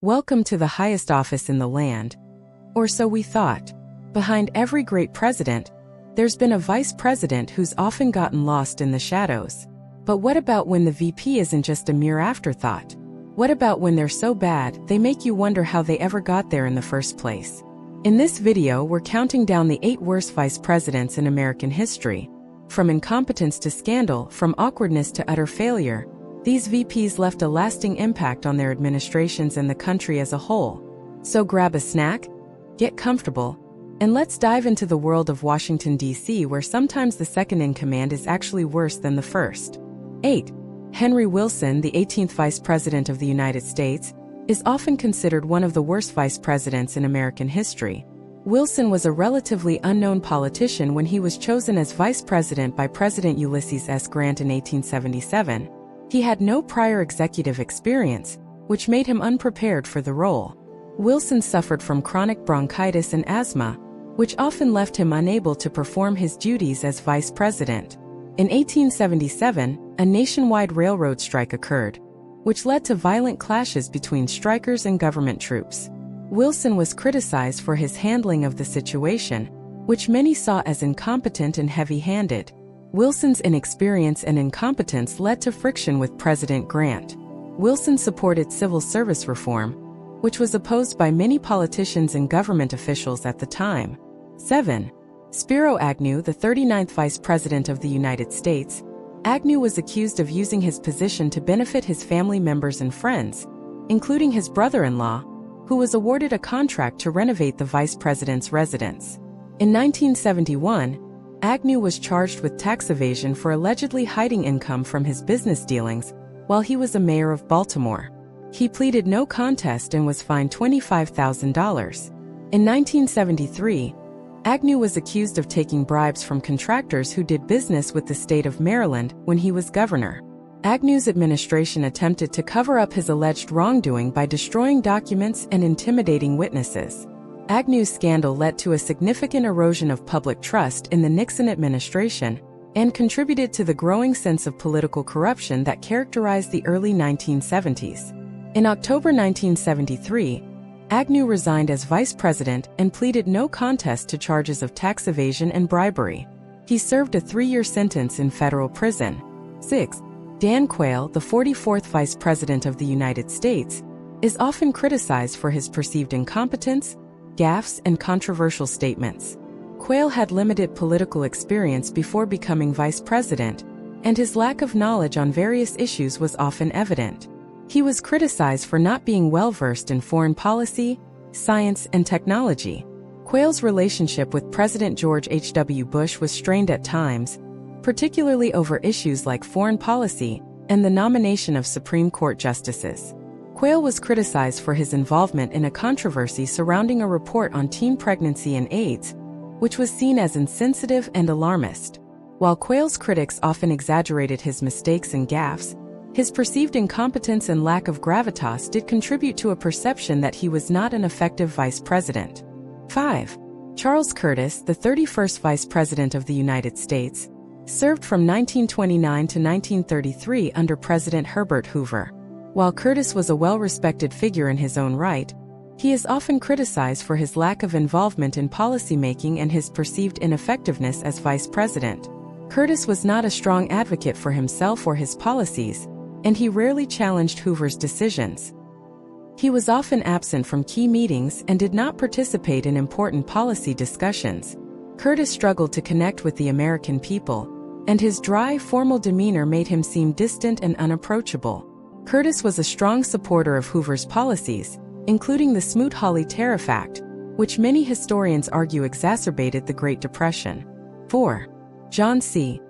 Welcome to the highest office in the land. Or so we thought. Behind every great president, there's been a vice president who's often gotten lost in the shadows. But what about when the VP isn't just a mere afterthought? What about when they're so bad, they make you wonder how they ever got there in the first place? In this video, we're counting down the 8 worst vice presidents in American history. From incompetence to scandal, from awkwardness to utter failure, these VPs left a lasting impact on their administrations and the country as a whole. So grab a snack, get comfortable, and let's dive into the world of Washington, D.C., where sometimes the second in command is actually worse than the first. 8. Henry Wilson, the 18th Vice President of the United States, is often considered one of the worst vice presidents in American history. Wilson was a relatively unknown politician when he was chosen as vice president by President Ulysses S. Grant in 1877. He had no prior executive experience, which made him unprepared for the role. Wilson suffered from chronic bronchitis and asthma, which often left him unable to perform his duties as vice president. In 1877, a nationwide railroad strike occurred, which led to violent clashes between strikers and government troops. Wilson was criticized for his handling of the situation, which many saw as incompetent and heavy-handed. Wilson's inexperience and incompetence led to friction with President Grant. Wilson supported civil service reform, which was opposed by many politicians and government officials at the time. 7. Spiro Agnew, the 39th Vice President of the United States. Agnew was accused of using his position to benefit his family members and friends, including his brother-in-law, who was awarded a contract to renovate the vice president's residence. In 1971, Agnew was charged with tax evasion for allegedly hiding income from his business dealings while he was a mayor of Baltimore. He pleaded no contest and was fined $25,000. In 1973, Agnew was accused of taking bribes from contractors who did business with the state of Maryland when he was governor. Agnew's administration attempted to cover up his alleged wrongdoing by destroying documents and intimidating witnesses. Agnew's scandal led to a significant erosion of public trust in the Nixon administration and contributed to the growing sense of political corruption that characterized the early 1970s. In October 1973, Agnew resigned as vice president and pleaded no contest to charges of tax evasion and bribery. He served a 3-year sentence in federal prison. 6. Dan Quayle, the 44th Vice President of the United States, is often criticized for his perceived incompetence, gaffes, and controversial statements. Quayle had limited political experience before becoming vice president, and his lack of knowledge on various issues was often evident. He was criticized for not being well-versed in foreign policy, science, and technology. Quayle's relationship with President George H.W. Bush was strained at times, particularly over issues like foreign policy and the nomination of Supreme Court justices. Quayle was criticized for his involvement in a controversy surrounding a report on teen pregnancy and AIDS, which was seen as insensitive and alarmist. While Quayle's critics often exaggerated his mistakes and gaffes, his perceived incompetence and lack of gravitas did contribute to a perception that he was not an effective vice president. 5. Charles Curtis, the 31st Vice President of the United States, served from 1929 to 1933 under President Herbert Hoover. While Curtis was a well-respected figure in his own right, he is often criticized for his lack of involvement in policymaking and his perceived ineffectiveness as vice president. Curtis was not a strong advocate for himself or his policies, and he rarely challenged Hoover's decisions. He was often absent from key meetings and did not participate in important policy discussions. Curtis struggled to connect with the American people, and his dry, formal demeanor made him seem distant and unapproachable. Curtis was a strong supporter of Hoover's policies, including the Smoot-Hawley Tariff Act, which many historians argue exacerbated the Great Depression. 4. John C.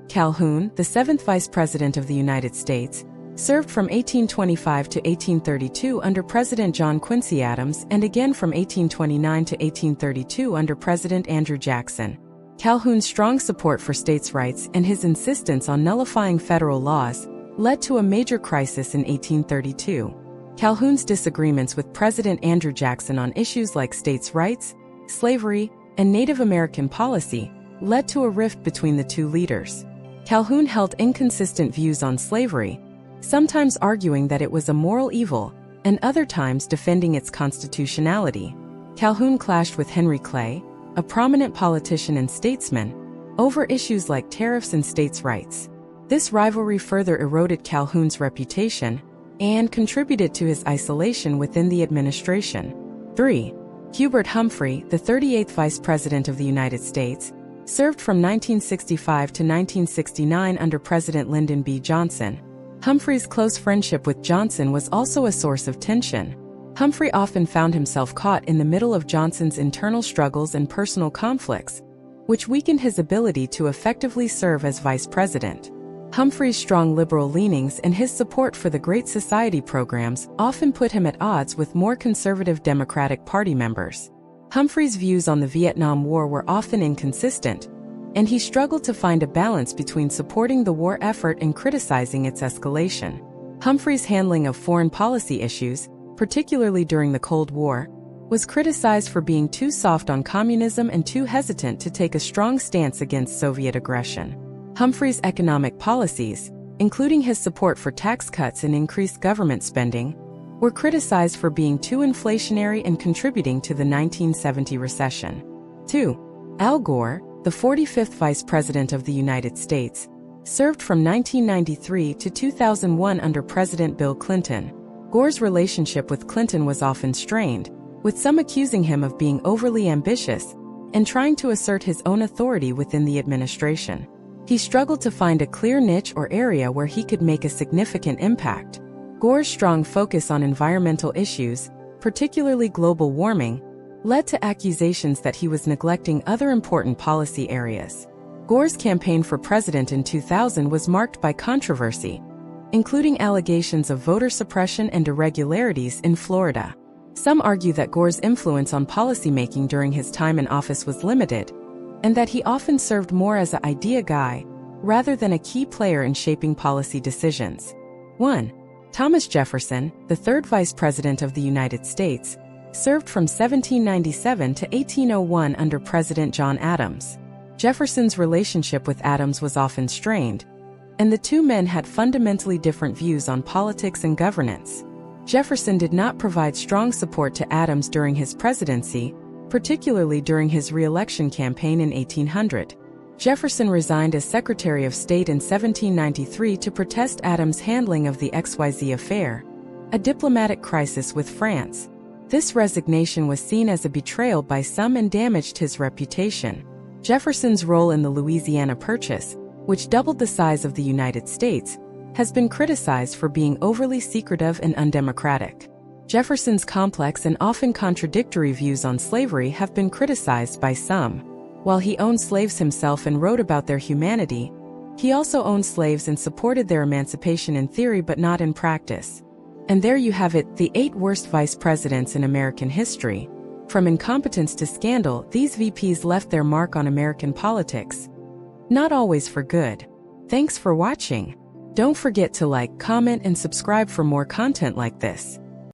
Calhoun, the 7th Vice President of the United States, served from 1825 to 1832 under President John Quincy Adams and again from 1829 to 1832 under President Andrew Jackson. Calhoun's strong support for states' rights and his insistence on nullifying federal laws led to a major crisis in 1832. Calhoun's disagreements with President Andrew Jackson on issues like states' rights, slavery, and Native American policy led to a rift between the two leaders. Calhoun held inconsistent views on slavery, sometimes arguing that it was a moral evil, and other times defending its constitutionality. Calhoun clashed with Henry Clay, a prominent politician and statesman, over issues like tariffs and states' rights. This rivalry further eroded Calhoun's reputation and contributed to his isolation within the administration. 3. Hubert Humphrey, the 38th Vice President of the United States, served from 1965 to 1969 under President Lyndon B. Johnson. Humphrey's close friendship with Johnson was also a source of tension. Humphrey often found himself caught in the middle of Johnson's internal struggles and personal conflicts, which weakened his ability to effectively serve as vice president. Humphrey's strong liberal leanings and his support for the Great Society programs often put him at odds with more conservative Democratic Party members. Humphrey's views on the Vietnam War were often inconsistent, and he struggled to find a balance between supporting the war effort and criticizing its escalation. Humphrey's handling of foreign policy issues, particularly during the Cold War, was criticized for being too soft on communism and too hesitant to take a strong stance against Soviet aggression. Humphrey's economic policies, including his support for tax cuts and increased government spending, were criticized for being too inflationary and contributing to the 1970 recession. 2. Al Gore, the 45th Vice President of the United States, served from 1993 to 2001 under President Bill Clinton. Gore's relationship with Clinton was often strained, with some accusing him of being overly ambitious and trying to assert his own authority within the administration. He struggled to find a clear niche or area where he could make a significant impact. Gore's strong focus on environmental issues, particularly global warming, led to accusations that he was neglecting other important policy areas. Gore's campaign for president in 2000 was marked by controversy, including allegations of voter suppression and irregularities in Florida. Some argue that Gore's influence on policymaking during his time in office was limited, and that he often served more as an idea guy rather than a key player in shaping policy decisions. 1. Thomas Jefferson, the 3rd Vice President of the United States, served from 1797 to 1801 under President John Adams. Jefferson's relationship with Adams was often strained, and the two men had fundamentally different views on politics and governance. Jefferson did not provide strong support to Adams during his presidency, particularly during his re-election campaign in 1800. Jefferson resigned as Secretary of State in 1793 to protest Adams' handling of the XYZ affair, a diplomatic crisis with France. This resignation was seen as a betrayal by some and damaged his reputation. Jefferson's role in the Louisiana Purchase, which doubled the size of the United States, has been criticized for being overly secretive and undemocratic. Jefferson's complex and often contradictory views on slavery have been criticized by some. While he owned slaves himself and wrote about their humanity, he also owned slaves and supported their emancipation in theory but not in practice. And there you have it, the 8 worst vice presidents in American history. From incompetence to scandal, these VPs left their mark on American politics. Not always for good. Thanks for watching. Don't forget to like, comment, and subscribe for more content like this.